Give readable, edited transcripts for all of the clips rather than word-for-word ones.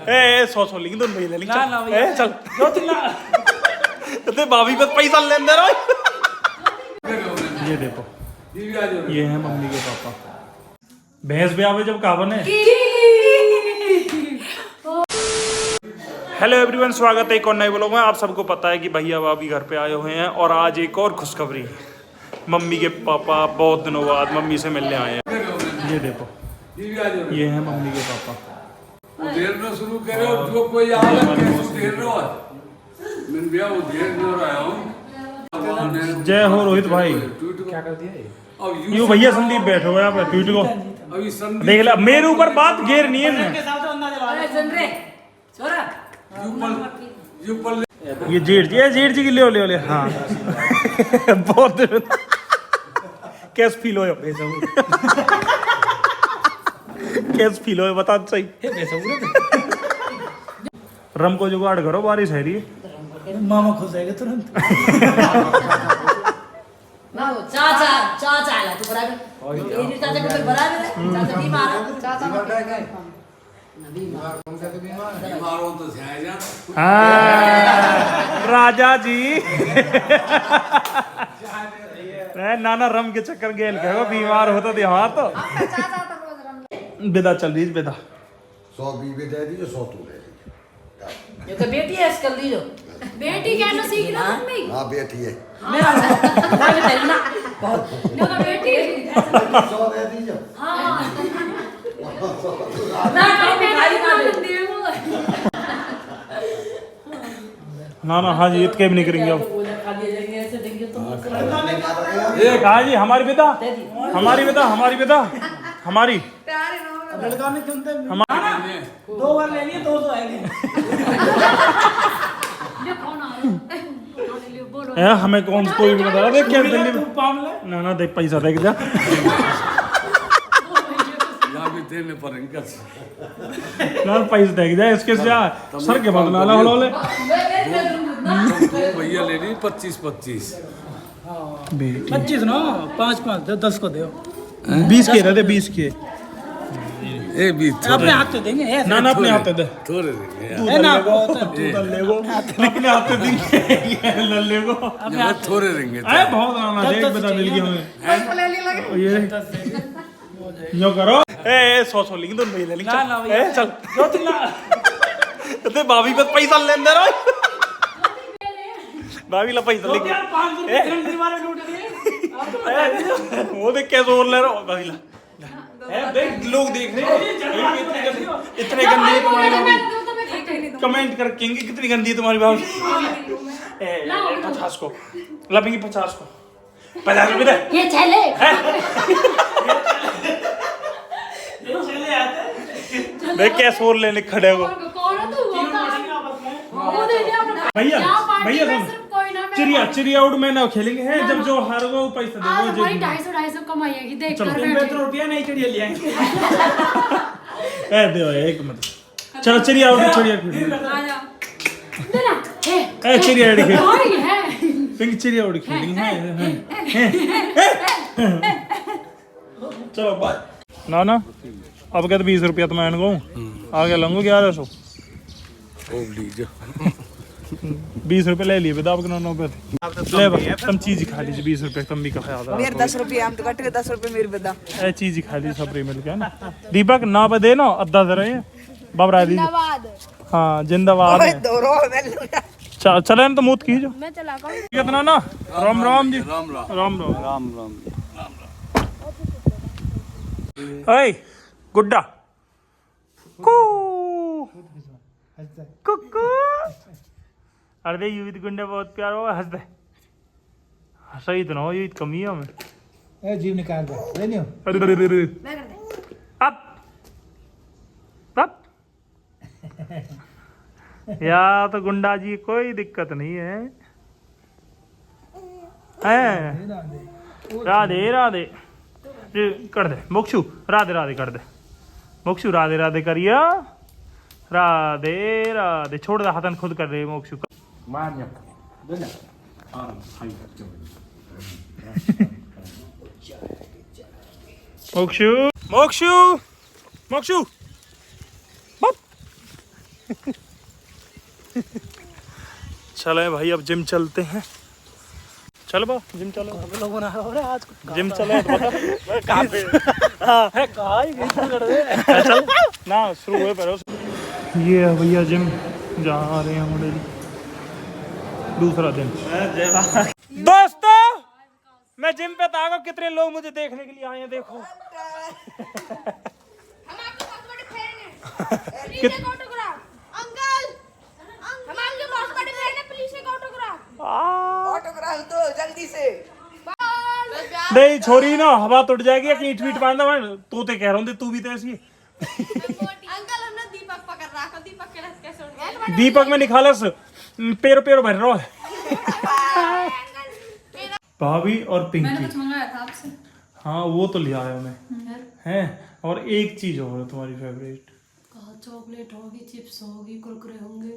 ए 100 लिख दो ले ले ना ना भैया चल दो तीन ते भाभी बस पैसा लेंदे रहो। ये देखो ये है मम्मी के पापा। भैंस भी आवे जब कावन है। हेलो एवरीवन, स्वागत है एक और नए व्लॉग में। आप सबको पता है कि भैया भाभी घर पे आए हुए हैं और आज एक और खुशखबरी है। मम्मी के पापा बहुत दिनों बाद मम्मी से मिलने आए हैं। ये देखो ये है मम्मी के पापा। देर न शुरू करे जो कोई आवे कैसे देर न हो मैं भी वो देर न रहा हूं। जय हो रोहित भाई। क्या कर दिया ये? अब यू भैया संदीप बैठे हुए आप ट्वीट को अभी संदीप देख ला। मेरे ऊपर बात घेर नहीं है के साथ अंदाजा लगा सुन रे छोरा यूपल ये जेठ जी की ले ले हाँ बहुत कैस फील हो कैस फील हो बता सही। रम को जुगाड़ करो, बारिश है रही है। मामा खुश जाएगा तुरंत। चाचा चाचा आला तू बराबर ये चाचा को फिर बराबर है। चाचा बीमार है। चाचा बीमार हो तो जाएगा। हाँ राजा जी नाना रम के चक्कर गेल कहो बीमार होता थे। हाँ तो बेदा चल रही बेदा 100 बीबे दे दीजिए 100 तू ले लीजिए। ये तो बेटी है इसका ली लो। बेटी कहना सीख ना मम्मी। हाँ बेटी है मेरा मैं तेरी ना बहुत नो तो बेटी है। 100 दे दीजिए। हां ना भाई ना दे ना हाँ जी इतने भी नहीं करेंगे अब। खा दिया जाएंगे ऐसे देंगे तो हाँ जी हमारी बेटा हमारी लड़का ने क्यों दे हमारी 2 बार ले लिए 200 आएंगे। ये कौन आ रहा है? हमें कौन कोई भी बता रहा देख क्या दिल्ली तू में पाम ले ना देख पैसा देख जा या भी देने पड़ेंगे। ना पैसा देख जा इसके जा सर के बदला ला होले भैया ले ली 25 25 ना 5 10 को दो 20 के रहते 20 के ए भी अपने हाथ से देंगे ऐसे। ना अपने हाथ दे थोड़े देंगे तू है ना तू दल लेगो अपने हाथ देंगे लल लेगो अपने हाथ थोड़े देंगे। अरे बहुत नाना देख बता मिल गया हमें ये यो करो ए 100 लिख दो ले ले ना ना भैया चल दो तीन ते भाभी बस पैसा लेंदे रहो। भाभी ला पैसा लिख 500 रुपए दीवार में लूट लिए। वो देख कैसे और ले रहा हो भाभी ला देख लोग देख रहे हैं इतने गंदी है तुम्हारी भाभी। कमेंट कर कहेंगे कितनी गंदी है तुम्हारी भाभी। 50 को लपेंगे 50 को 50 रुपए दे ये चले चले आते देख कैसे और लेने खड़े हो। कौन है तू? वो दे दे अपना भैया सुन चिड़िया उड़ में ना खेलेंगे हैं जब जो हार वो पैसा आज देगा हमारी 250 कमाई है कि देख कर तुम बैठे। रुपया नहीं चिड़िया ले आएंगे। ए दे एक मिनट चलो चिड़िया उड़ खेल आ जा दे ना ए चिड़िया उड़ खेल भाई है पिंक चिड़िया उड़ खेलेंगे हैं चलो बाय ना ना अब कहते 20 रुपया तो मैं इनको आगे लूंगा 1100 ओ लीजिए 20 रुपए ले लिए बेदा आपके 9 पे ले बस तुम चीज खा लीजिए 20 रुपए तुम भी खा दो मेरे 10 रुपये हम तो कट के 10 रुपये मेरे बदा ए चीज ही खा लीजिए सब मिल के ना। दीपक ना पे दे ना अद्धा दे रहे हैं बबरा दीजिए। हाँ जिंदाबाद है। चले ना तो मुँह कीजिए मैं चला कितना ना राम राम जी राम ओए गुड्डा कू कुकू अरे दे यूं गुंडा बहुत प्यार हो हंस दे हंसा ही तो ना हो ये कमी है हमें। ए जीव निकाल दो ले लियो। अरे अब या तो गुंडा जी कोई दिक्कत नहीं है राधे राधे कर दे मोक्षु राधे राधे कर दे मोक्षु राधे राधे करिया राधे राधे छोड़ दे हाथन खुद कर दे मोक्षु मोक्षु मोक्षु मोक्षु चले भाई अब जिम चलते हैं। चल बा जिम चलो। लोग बना रहे हैं आज जिम चले तो बता कहाँ पे है कहाँ ही गई कर दे चल ना शुरू हुए पर ये है भैया जिम जहाँ आ रहे हैं हमारे दूसरा दिन। दोस्तों मैं जिम पे था, कितने लोग मुझे देखने के लिए आए हैं देखो। हम आपके बहुत बड़े फैन हैं। प्लीज एक ऑटोग्राफ। अंकल हम आपके बहुत बड़े फैन हैं, प्लीज एक ऑटोग्राफ। ऑटोग्राफ दो जल्दी से। नहीं छोरी ना हवा टूट जाएगी कि ईट वीट बांधा मैं तोते कह रहा हूँ तू भी तो ऐसी है। अंकल हमने दीपक पकड़ रखा, दीपक के रस कैसे उड़ गया? दीपक में निखालस पेरो पेरो भर रहा है। भाभी और पिंकी मैंने कुछ मंगाया था आपसे। हाँ वो तो ले आया मैं हैं। और एक चीज और है तुम्हारी फेवरेट। चॉकलेट होगी, चिप्स होगी, कुरकुरे होंगे।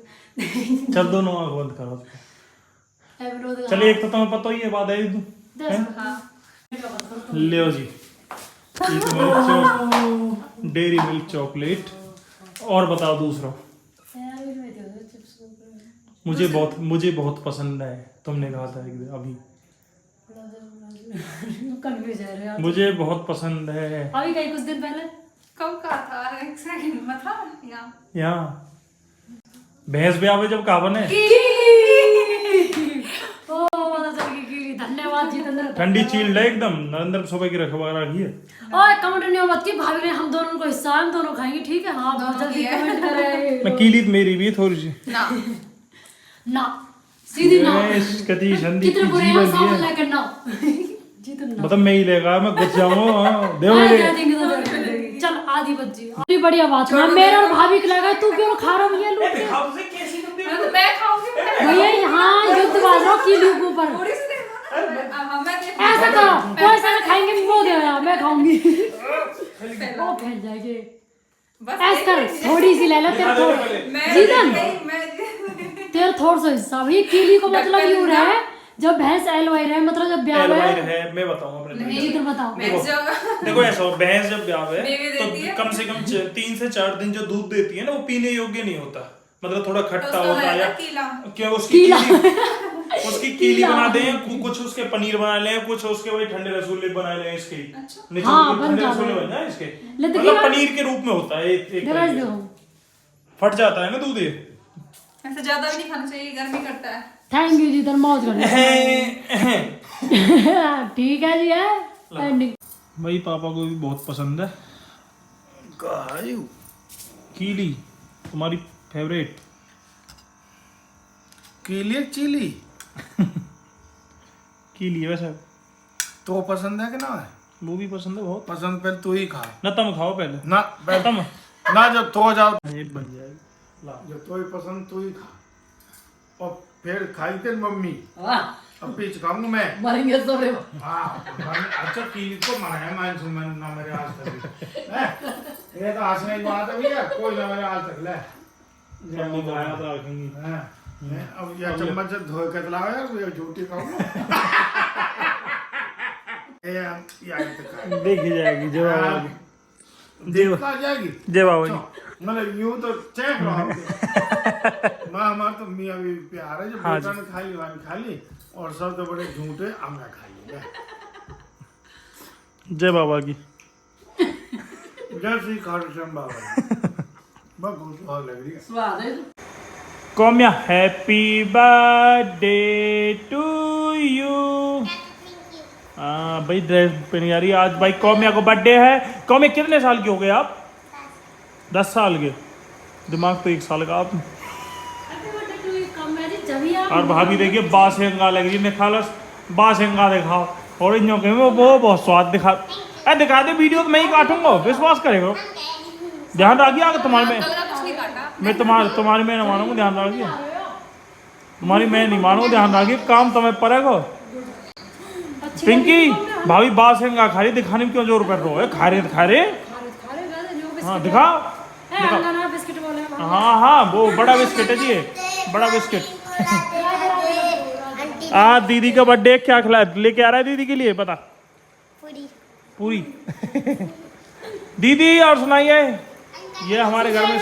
चल दोनों आंख बंद करो। चलिए एक तो तुम्हें पता ही है बात है ले जी डेयरी मिल्क चॉकलेट। और बताओ दूसरा। मुझे बहुत पसंद है। तुमने कहा था एक दिन अभी कंफ्यूज है यार। मुझे बहुत पसंद है। अभी कहीं कुछ दिन पहले कब का था? एक सेकंड मतलब यहाँ भैंस ब्याह में जब कावन है ओ पता चल गई कि धन्यवाद जितेंद्र। ठंडी चील्ड है एकदम। नरेंद्र सुबह की रखी है। और कमेंट नहीं मत की भाभी ने हम दोनों को हिस्सा हम दोनों खाएंगे ठीक है। हाँ बहुत जल्दी कमेंट करे मैं कीली मेरी भी थोड़ी सी ना सीधी ना कति संधि कितने की बुरे जीवन हैं सामने दिए लेकर ना जितना मतलब मैं ही लेगा मैं घुस जाऊंगा दे मुझे। चल आधी बच्ची अभी बढ़िया बात है। मेरा और भाभी को लगा तू क्यों खा रहा भैया लोग मैं खाऊंगी। भैया यहाँ युद्ध बाज रहा किलो के ऊपर। ऐसा करो वो ऐसा ना खाएंगे वो दे मैं खाऊंगी वो फैल जाएंगे। ऐसा कर थोड़ी सी ले लो तेरा थोड़ा जीतन तेरा थोड़ा सा हिस्सा भाई किली को मतलब यूं है जब भैंस एलवाई रहे मतलब जब ब्याह है। मैं बताऊंगा अपने जीतन बताओ। देखो ऐसा भैंस जब ब्याह है तो कम से कम 3 से 4 दिन जो दूध देती है ना वो पीने योग्य नहीं होता। मतलब थोड़ा खट्टा होता है क्या उसकी कीली बना दें कुछ उसके पनीर बना लें कुछ उसके वही ठंडे रसगुल्ले बना लें इसके ठंडे रसगुल्ले बन जाए इसके मतलब पनीर के रूप में होता है एक फट जाता है ना दूध। ये ऐसे ज्यादा भी नहीं खाना चाहिए, गर्मी करता है। थैंक यू जीतन मौज कर ठीक है जी है एंडिंग। भाई पापा को भी बहुत पसंद है कीली। तुम्हारी फेवरेट कीली चिली कीली है वैसे तो पसंद है कि ना है? वो भी पसंद है बहुत पसंद पहले तू ही खा ना। तुम खाओ पहले ना तुम ना जब तो जाओ एक बन जाएगी जब तो ही पसंद तू ही खा और फिर खाई तेरी मम्मी अब पीछ खाऊंगा मैं मरेंगे सब रे। अच्छा कीली को मनाया मान सुन मैंने ना मेरे आज तक ये तो हंसने की बात है भैया कोई ना मेरे आज तक ले याद रखेंगी। अब ये चम्मच से धो के लाओ यार ये झूठी खाऊंगा देखी जाएगी जय बाबा की देखा जाएगी जय बाबा जी। मतलब यूं तो चेक रहा माँ हमारा तो मियाँ भी प्यार है जो बेटा ने खा ली वाली खा ली और सब तो बड़े झूठे हमने खा लिया। जय बाबा की जय श्री खाटूश्याम बाबा बहुत बहुत लग रही है स्वाद है कौमिया हैप्पी बर्थडे टू यू। हाँ भाई ड्रेस पहनी जा रही है आज भाई कौमिया को बर्थडे है। कौमिया कितने साल के हो गए आप? 10 साल के। दिमाग तो 1 साल का आप। और भाभी देखिए बासेंगा लग रही है खालस बासेंगा दिखाओ और इन के वो बहुत स्वाद दिखा दे वीडियो तो मैं ही काटूंगा विश्वास करेगा। ध्यान रखिए आगे तुम्हारे मैं तुम्हारी मैं नहीं मानूंगा। ध्यान रखिए तुम्हारी मैं नहीं मानूंगा। ध्यान रखिए काम तुम्हें पड़ेगा। पिंकी भाभी बासेंगा खा रही दिखाने में क्यों जोर कर रहे हो? खा रहे हाँ दिखाओ हाँ वो बड़ा बिस्किट है जी बड़ा बिस्किट। दीदी का बर्थडे क्या खिला लेके आ रहा है दीदी के लिए पता पूरी दीदी और सुनाइए ये हमारे घर में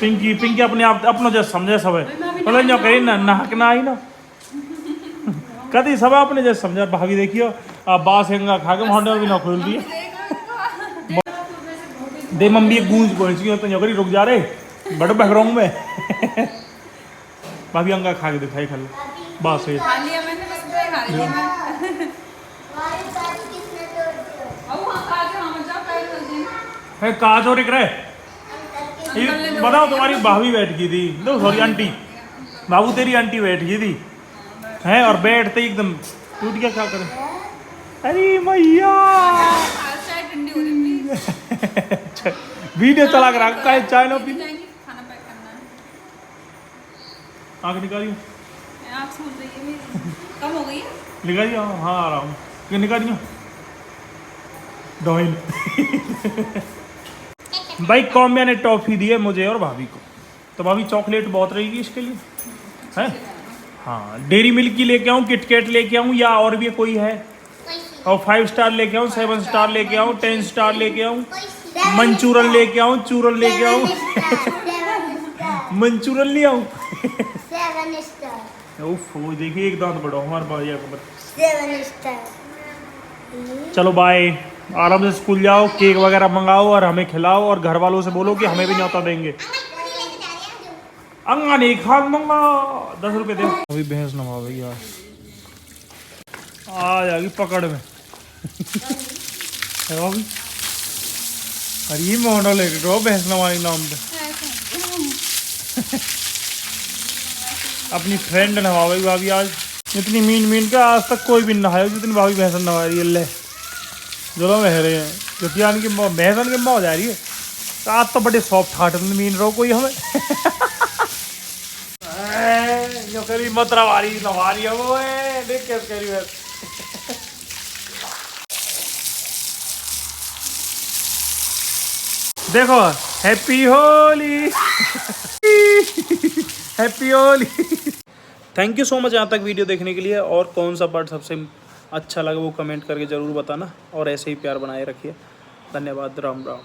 पिंकी पिंकी अपने आप अपनो जैसे समझे सब है मतलब जो कही ना नाहक ना आई ना कभी सब अपने जैसे समझा भाभी देखियो आप बास हेंगा खा के मोहल्ले भी ना खोल दिए दे मम्मी एक गूंज पहुंच गई तो करी रुक जा रहे बड़े बहरों में भाभी अंगा खा के दिखाई खा बस है खा लिया मैंने बस खा लिया मैं अब वहां खा के वहां जाओ पैर कर दी है काज और एक रहे ये बताओ तुम्हारी भाभी बैठ गई थी नो सॉरी आंटी बाबू तेरी आंटी बैठ गई थी हैं और बैठते ही एकदम टूट गया क्या करे अरे मैया चाय ठंडी हो रही थी वीडियो चला कर रखा है चाय ना पी जाएंगे खाना पैक करना है आँख निकालियो आँख सूज रही है मेरी कम हो गई है निकालियो हाँ आ रहा हूँ क्यों निकालियो डॉइन भाई कौमिया ने टॉफी दी है मुझे और भाभी को तो भाभी चॉकलेट बहुत रहेगी इसके लिए है हाँ डेरी मिल्क की लेके आऊँ किटकैट लेके आऊँ या और भी कोई है और 5 स्टार लेके आऊँ 7 स्टार लेके आऊँ 10 स्टार लेके आऊँ मंचूरन लेके आऊँ चूरन लेके आऊँ मंचूरन ले आऊँ 7 स्टार ओफ देखिए एक दांत बढ़ाओ हमारे भैया को 7 स्टार चलो बाय आराम से स्कूल जाओ केक वगैरह मंगाओ और हमें खिलाओ और घर वालों से बोलो कि हमें भी न्योता देंगे अंगा नहीं खा मंगा 10 रुपए दे अभी भैंस नवा भाई यार आ जाएगी पकड़ में अभी अरे ये मोहना लेके गो भैंस नवाई नाम पे अपनी फ्रेंड नवा भाई भाभी आज इतनी मीन के आज तक कोई भी नहाया जितनी भाभी भैंस नवा रही है ले जो बह रहे हैं क्योंकि की भैंसन की मौज आ रही है तो आज तो बड़े सॉफ्ट हार्ट मीन रहो कोई हमें जो करी मतरावारी नवारी है वो है देख कैसे करी है देखो happy Holi happy Holi thank you so much यहाँ तक वीडियो देखने के लिए और कौन सा पार्ट सबसे अच्छा लगा वो कमेंट करके ज़रूर बताना और ऐसे ही प्यार बनाए रखिए धन्यवाद राम राम।